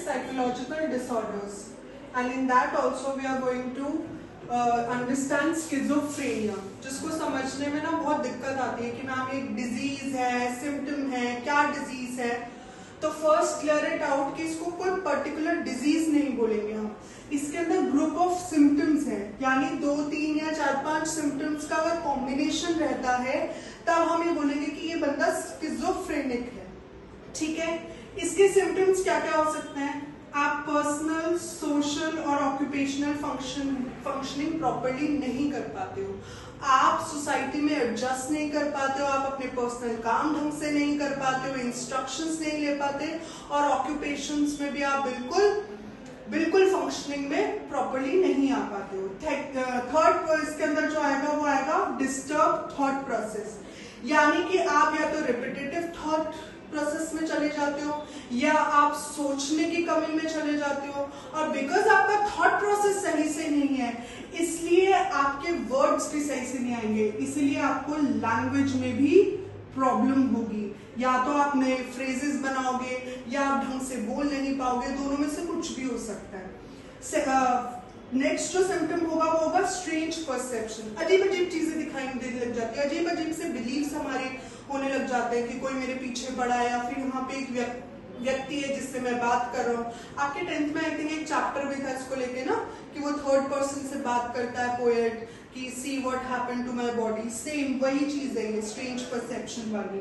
psychological disorders, and in that also we are going to understand schizophrenia, जिसको समझने में ना बहुत दिक्कत आती है कि मैम एक डिजीज है, सिम्टम है, क्या डिजीज है। तो फर्स्ट क्लियर इट आउट कि इसको कोई पर्टिकुलर डिजीज नहीं बोलेंगे हम, इसके अंदर ग्रुप ऑफ सिम्टम्स हैं, यानी 2, 3 या 4, 5 सिम्टम्स का अगर कॉम्बिनेशन रहता है तब हम ये बोलेंगे कि ये बंदा स्किज़ोफ्रेनिक है। ठीक है, इसके सिम्टम्स क्या क्या हो सकते हैं? आप पर्सनल, सोशल और ऑक्यूपेशनल फंक्शनिंग प्रॉपर्ली नहीं कर पाते हो, आप सोसाइटी में एडजस्ट नहीं कर पाते हो, आप अपने पर्सनल काम ढंग से नहीं कर पाते हो, इंस्ट्रक्शंस नहीं ले पाते, और ऑक्यूपेशंस में भी आप बिल्कुल फंक्शनिंग में प्रॉपर्ली नहीं आ पाते हो। थर्ड इसके अंदर जो आएगा वो आएगा डिस्टर्ब थॉट प्रोसेस, यानी कि आप या तो रिपीटेटिव थॉट प्रोसेस में चले जाते हो या आप सोचने की कमी में चले जाते हो, और बिकॉज आपका थॉट प्रोसेस सही से नहीं है इसलिए आपके वर्ड्स भी सही से नहीं आएंगे, इसलिए आपको लैंग्वेज में भी प्रॉब्लम होगी, या तो आप नए फ्रेजेस बनाओगे या आप ढंग से बोल नहीं पाओगे, दोनों में से कुछ भी हो सकता है। नेक्स्ट जो सिम्टम होगा वो होगा स्ट्रेंज परसेप्शन, अजीब अजीब चीजें दिखाई देने लग जाती है, अजीब अजीब से बिलीव्स हमारे होने लग जाते हैं कि कोई मेरे पीछे पड़ा है, या फिर यहाँ पे एक व्यक्ति है जिससे मैं बात कर रहा हूँ। आपके 10th में आई थिंक एक चैप्टर भी था इसको लेके ना, कि वो थर्ड पर्सन से बात करता है पोएट, कि see what happened to my body, same वही चीज है ये स्ट्रेंज परसेप्शन वाली।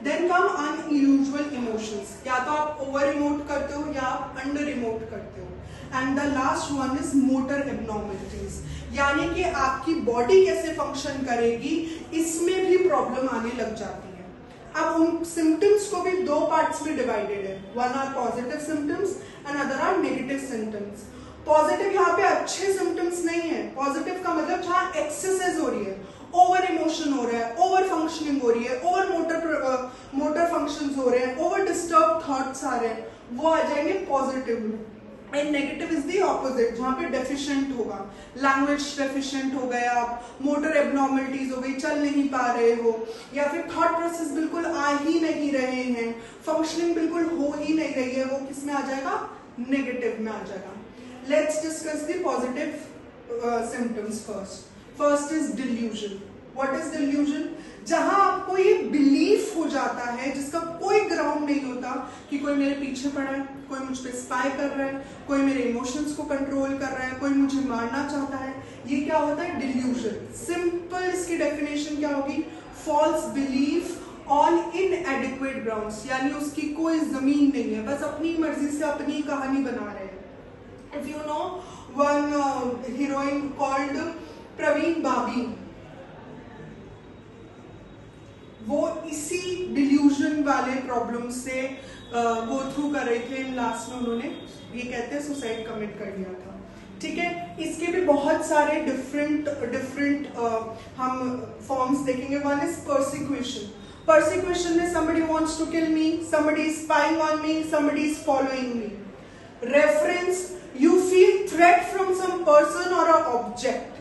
देन कम अनयूजुअल इमोशंस, या तो आप ओवर इमोट करते हो या आप अंडर इमोट करते हो। And the last one is motor abnormalities, यानी कि आपकी बॉडी कैसे फंक्शन करेगी इसमें भी प्रॉब्लम आने लग जाती है। अब उन सिम्टम्स को भी 2 पार्ट्स में डिवाइडेड है, one are positive symptoms and other are negative symptoms. Positive यहाँ पे अच्छे सिम्टम्स नहीं है, पॉजिटिव का मतलब जहाँ एक्सेसेस हो रही है, ओवर इमोशन हो रहा है, ओवर फंक्शनिंग हो रही है, ओवर मोटर फंक्शंस हो रहे हैं, ओवर डिस्टर्ब थॉट्स आ रहे हैं, वो आ जाएंगे पॉजिटिव में। And negative is the opposite, जहाँ पे डेफिशिएंट होगा, लैंग्वेज डेफिशिएंट हो गया, आप मोटर एब्नॉर्मलिटीज हो गई, चल नहीं पा रहे हो, या फिर थॉट प्रोसेस बिल्कुल आ ही नहीं रहे हैं, फंक्शनिंग बिल्कुल हो ही नहीं रही है, वो किस में आ जाएगा? नेगेटिव में आ जाएगा। Let's discuss the positive symptoms first is delusion. What is delusion? जहां आपको ये बिलीफ हो जाता है जिसका कोई ग्राउंड नहीं होता कि कोई मेरे पीछे पड़ा है, कोई मुझ पे स्पाई कर रहा है, कोई मेरे इमोशंस को कंट्रोल कर रहा है, कोई मुझे मारना चाहता है, ये क्या होता है? डिल्यूजन। सिंपल इसकी डेफिनेशन क्या होगी? False belief on inadequate grounds, यानी उसकी कोई जमीन नहीं है, बस अपनी मर्जी से अपनी कहानी बना रहे हैं। If you know one heroine called Parveen Babi, वो इसी डिल्यूजन वाले प्रॉब्लम से गो थ्रू कर रहे थे, लास्ट में उन्होंने ये कहते हैं सुसाइड कमिट कर लिया था। ठीक है, इसके भी बहुत सारे डिफरेंट हम फॉर्म्स देखेंगे। One is persecution. परसिक्यूशन में somebody wants to kill me, somebody is spying on me, somebody is following me. Reference, you feel threat from some person or a object.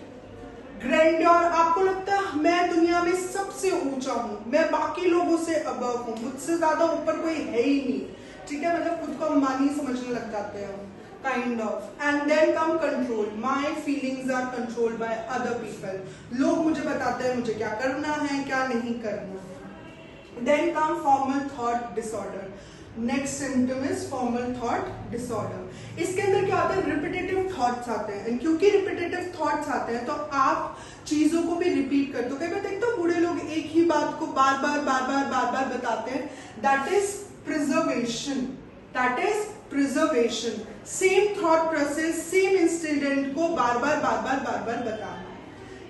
Grandeur, आपको लगता है मैं दुनिया में सबसे ऊंचा हूं, मैं बाकी लोगों से अबव हूं, मुझसे ज्यादा ऊपर कोई है ही नहीं। ठीक है, मतलब खुद को मानी समझने लग जाते हैं kind of. And then come control, my feelings are controlled by other people, लोग मुझे बताते हैं मुझे क्या करना है क्या नहीं करना है। Then come formal thought disorder. Next symptom is formal thought disorder. इसके अंदर क्या होता है? रिपीटेटिव थॉट्स आते हैं, क्योंकि रिपीटेटिव थॉट्स आते हैं तो आप चीजों को भी रिपीट करते हो। कई बार देखते हो बूढ़े लोग एक ही बात को बार बार बताते हैं, that is preservation, that is preservation. Same thought process, same incident को बार बार बताना।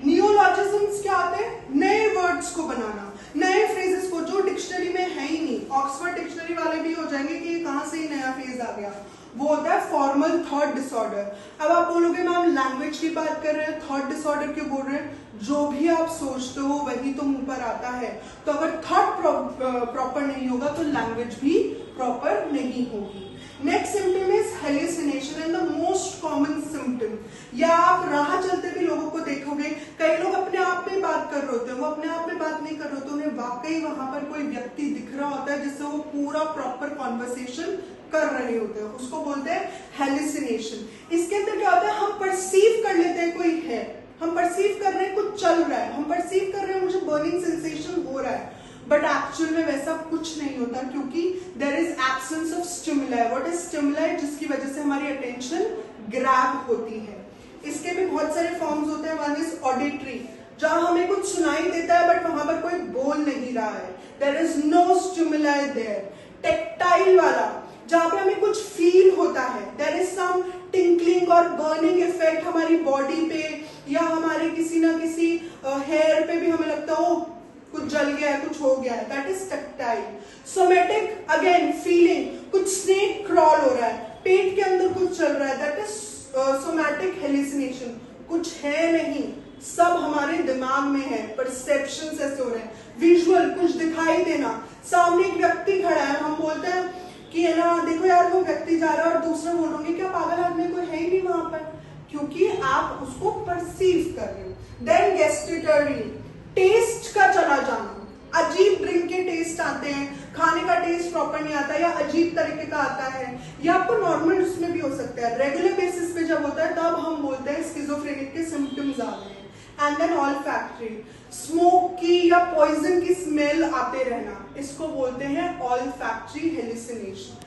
नियोलॉजिज्म्स क्या आते हैं? नए वर्ड्स को बनाना, नए फ्रेजेस को जो डिक्शनरी में है ही नहीं। ऑक्सफोर्ड डिक्शनरी वाले भी हो जाएंगे कि ये कहां से ही नया फ्रेज आ गया, वो होता है फॉर्मल थॉट डिसऑर्डर। अब आप बोलोगे मैम लैंग्वेज की बात कर रहे हैं, थॉट डिसऑर्डर क्यों बोल रहे हैं? जो भी आप सोचते हो वही तो मुंह पर आता है, तो अगर थॉट प्रॉपर नहीं होगा तो लैंग्वेज भी प्रॉपर नहीं होगी। Next symptom is hallucination and the most common symptom. या आप राह चलते भी लोगों को देखोगे, कई लोग अपने आप में बात कर रहे होते हैं, वो अपने आप में बात नहीं कर रहे होते, उन्हें वाकई वहां पर कोई व्यक्ति दिख रहा होता है जिससे वो पूरा पूरा प्रॉपर कॉन्वर्सेशन कर रहे होते हैं, उसको बोलते हैं हेलुसिनेशन। इसके अंदर क्या होता है, हम परसीव कर लेते हैं कोई है, हम परसीव कर रहे हैं कुछ चल रहा है, हम परसीव कर रहे हैं मुझे बर्निंग सेंसेशन हो रहा है, बट एक्चुअल में वैसा कुछ नहीं होता, क्योंकि there is absence of stimuli. What is stimuli? जिसकी वजह से हमारी अटेंशन ग्रैब होती है। इसके भी बहुत सारे फॉर्म्स होते हैं। वन इज ऑडिटरी, जहां हमें कुछ सुनाई देता है बट वहां पर कोई बोल नहीं रहा है, there is no stimuli there. Tactile वाला, जहां पे हमें कुछ फील होता है, देयर इज सम टिंकलिंग और बर्निंग इफेक्ट हमारी बॉडी पे या हमारे किसी ना किसी हेयर पे भी हमें लगता है ओ कुछ जल गया है, कुछ हो गया है, that is tactile. Somatic, again feeling, कुछ स्नेक क्रॉल हो रहा है, पेट के अंदर कुछ चल रहा है, दैट इज सोमैटिक हेलुसिनेशन। कुछ है नहीं, सब हमारे दिमाग में है, परसेप्शन ऐसे हो रहे हैं। विजुअल, कुछ दिखाई देना, सामने एक व्यक्ति खड़ा है, हम बोलते हैं कि है ना देखो यार वो व्यक्ति जा रहा है, और दूसरे बोल रहे क्या पागल आदमी कोई है ही नहीं वहां पर, क्योंकि आप उसको परसीव कर रहे हो। देन गैस्ट्रेटरी, टेस्ट का चला जाना, अजीब ड्रिंक के टेस्ट आते हैं, खाने का टेस्ट प्रॉपर नहीं आता या अजीब तरीके का आता है, या आपको नॉर्मल उसमें भी हो सकता है, रेगुलर बेसिस पे जब होता है तब हम बोलते हैं स्किज़ोफ्रेनिक के सिम्टम्स आ रहे हैं। एंड देन ऑल्फैक्टरी, स्मोक की या पॉइजन की स्मेल आते रहना, इसको बोलते हैं olfactory hallucination.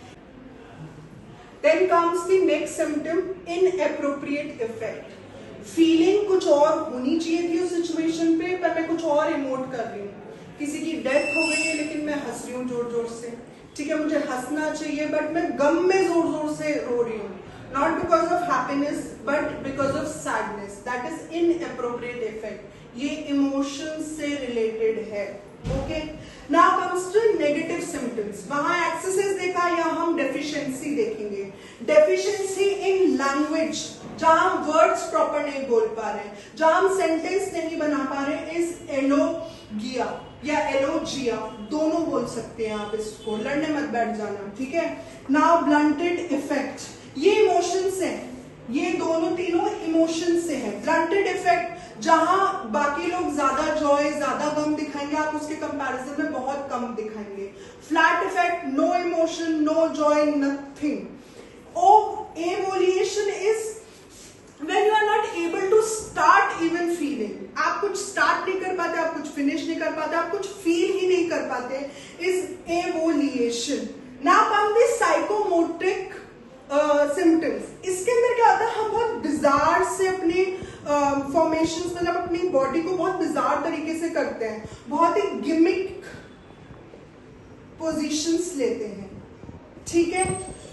Then comes the next symptom, inappropriate effect. Feeling कुछ और होनी चाहिए थी उस सिचुएशन पे, पर मैं कुछ और इमोट कर रही हूँ। किसी की डेथ हो गई है लेकिन मैं हंस रही हूँ जोर जोर से, ठीक है, मुझे हंसना चाहिए बट मैं गम में जोर जोर से रो रही हूँ, not because of happiness but because of sadness, that is inappropriate effect. ये इमोशन से रिलेटेड है। Okay, now comes to negative symptoms. वहां एक्सेसेस देखा, या हम डेफिशिएंसी देखेंगे। डेफिशिएंसी इन लैंग्वेज, जहां हम वर्ड्स प्रॉपर नहीं बोल पा रहे, जहां हम सेंटेंस नहीं बना पा रहे, इज एलोगिया या एलोजिया, दोनों बोल सकते हैं आप इसको, लड़ने मत बैठ जाना, ठीक है। नाउ ब्लंटेड इफेक्ट, ये इमोशंस हैं, ये दोनों तीनों इमोशन से है। ब्लंटेड इफेक्ट, जहां बाकी लोग ज्यादा जॉय ज्यादा गम दिखाएंगे, आप उसके कंपैरिजन में बहुत कम दिखाएंगे। Flat effect, no emotion, no joy, nothing. Avolution is when you are not able to start even feeling, आप कुछ स्टार्ट नहीं कर पाते, आप कुछ फिनिश नहीं कर पाते, आप कुछ फील ही नहीं कर पाते, is evolution. Now come the psychomotor symptoms. इसके अंदर क्या होता है, हम बहुत बिजार से अपने फॉर्मेशंस, मतलब अपनी बॉडी को बहुत बिजार तरीके से करते हैं, बहुत ही गिमिक पोजीशंस लेते हैं, ठीक है,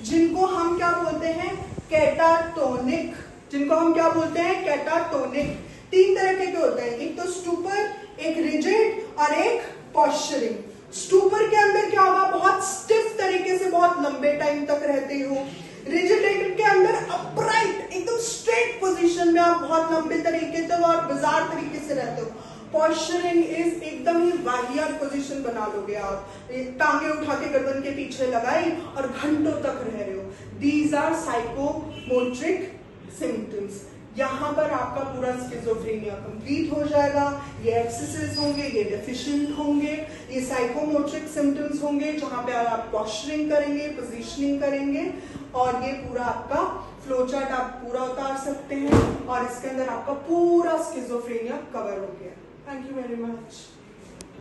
जिनको हम क्या बोलते हैं, कैटाटोनिक, जिनको हम क्या बोलते हैं, कैटाटोनिक। तीन तरह के होते हैं, एक तो स्टूपर, एक रिजिड और एक पॉस्चरिंग। स्टूपर के अंदर क्या होगा, बहुत स्टिफ तरीके से बहुत लंबे टाइम तक रहते हो। रिजिड के अंदर अपराइट, एकदम स्ट्रेट पोजीशन में आप बहुत लंबे तरीके से और बिजार तरीके से रहते हो। पॉस्चरिंग इज एकदम ही वाहियात पोजीशन बना लोगे आप, टांगे उठा के गर्दन के पीछे लगाई और घंटों तक रह रहे हो। These are psychomotor symptoms. यहाँ पर आपका पूरा स्किज़ोफ्रेनिया कंप्लीट हो जाएगा। ये एक्सेसेस होंगे, ये डेफिशिएंट होंगे, ये साइकोमोट्रिक सिम्टम्स होंगे, जहाँ पे आप पॉस्चरिंग करेंगे, पोजीशनिंग करेंगे, और ये पूरा आपका फ्लो चार्ट आप पूरा उतार सकते हैं, और इसके अंदर आपका पूरा स्किज़ोफ्रेनिया कवर हो गया। Thank you very much.